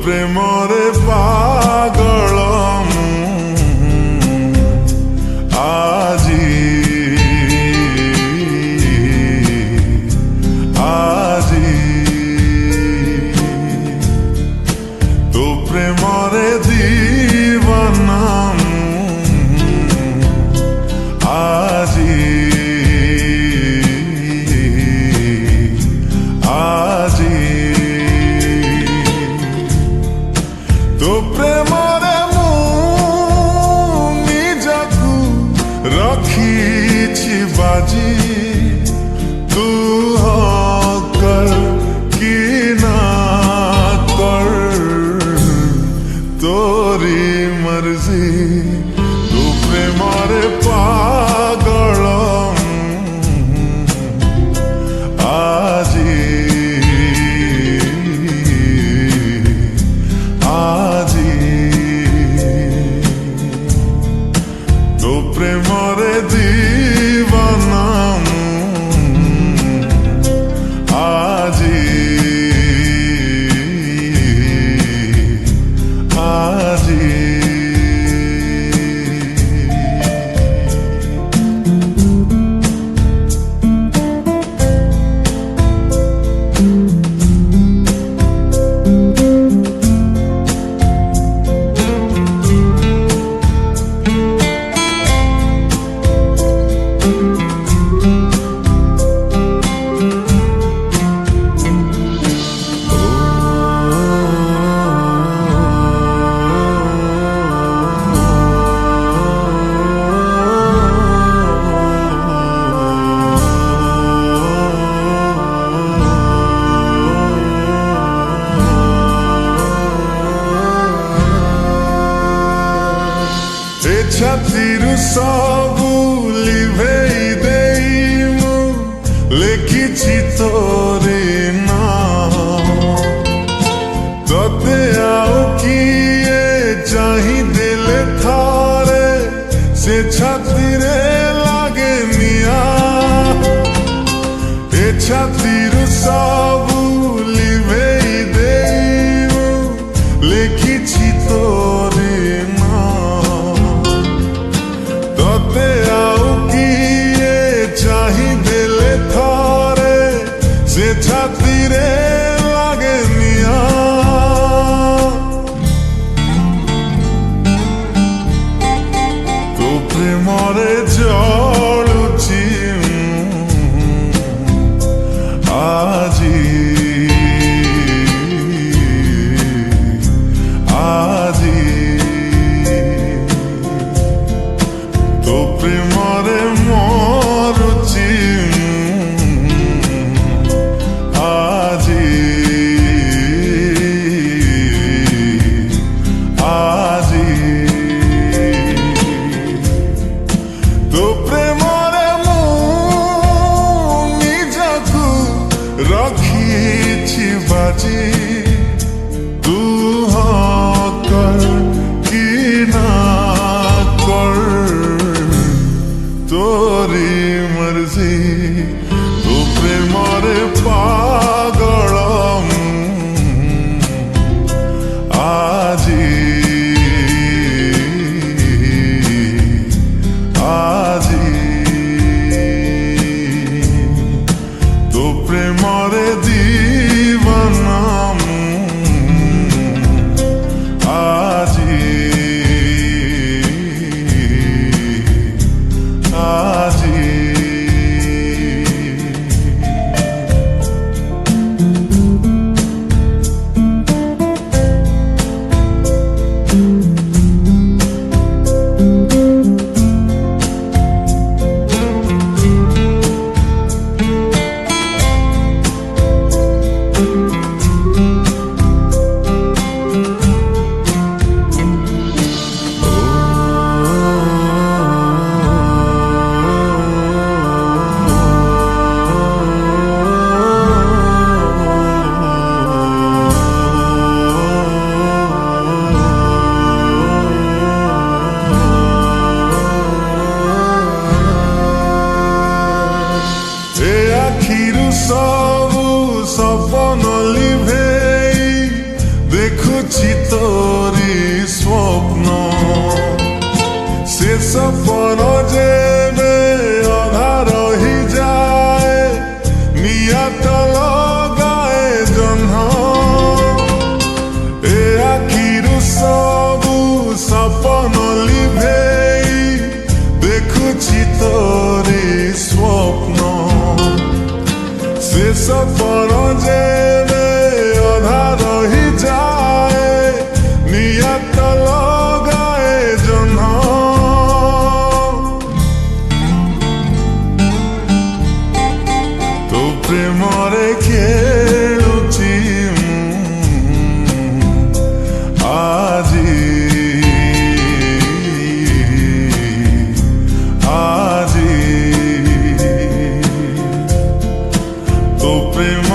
ପ୍ରେମରେ ପାଗଳ ଆଜି ଆଜି ତୋ ପ୍ରେମରେ ଦିୱାନା ଆଜି ଆଜି ତୋ ପ୍ରେମରେ ମୁଁ ନିଜକୁ ରଖିଛି ବାଜି ତୁ କର କି ନା କର ତୋରି ମର୍ଜି ତୋ ପ୍ରେମରେ ପାଗଳ ଆଜି ତୋ ପ୍ରେମରେ ଦିୱାନା ଆଜି ଆଜି ଛାତିରୁ ସବୁ ଲିଭେଇ ଦେଇ ମୁଁ ଲେଖିଛି ତୋରି ନାଁ ତତେ ଆଉ କିଏ ଚାହିଁ ଦେଲେ ଥରେ ସେ ଛାତିରେ ଲାଗେ ନିଆଁ ଏ ଛାତିରୁ ସବୁ ଲିଭେଇ ଦେଇ ମୁଁ ଲେଖିଛି ତୋରି ତତେ ଆଉ କିଏ ଚାହିଁ ଦେଲେ ଥରେ ସେ ଛାତିରେ ଲାଗେ ନିଆଁ ତୋ ପ୍ରେମରେ ଜଳୁଛି ଆଜି ଆଜି ତୋ ପ୍ରେମରେ ମରୁଛି ଆଜି ଆଜି ତୋ ପ୍ରେମରେ ମୁଁ ନିଜକୁ ରଖିଛି ବାଜି ତୁ କର କି ନା କର ତୋରି ମର୍ଜି ତୋ ପ୍ରେମରେ ପାଗଳ ଆଜି ଆଜି ତୋ ପ୍ରେମରେ ଦିୱାନା ଆଜି ଆଜି ସବୁ ସପନ ଲିଭେଇ ଦେଖୁ ଦେଖୁଛି ତୋରି ସ୍ୱପ୍ନ ଶେଷ ପର ଯେବେ ଅଧା ରହିଯାଏ ନିଆତ ଲଗାଏ ଜହ୍ନ ଏ ଆଖିରୁ ସବୁ ସପନ ଲିଭେଇ ଦେଖୁଛି ତୋରି ସ୍ୱପ୍ନ ଶେଷ ପର ଯେବେ ଅଧା ରହିଯାଏ ନିଆତ ଲଗାଏ ଜହ୍ନ ତୋ ପ୍ରେମରେ ଖେଳୁଛି ମୁଁ ଆଜି ତୋ ପ୍ରେମ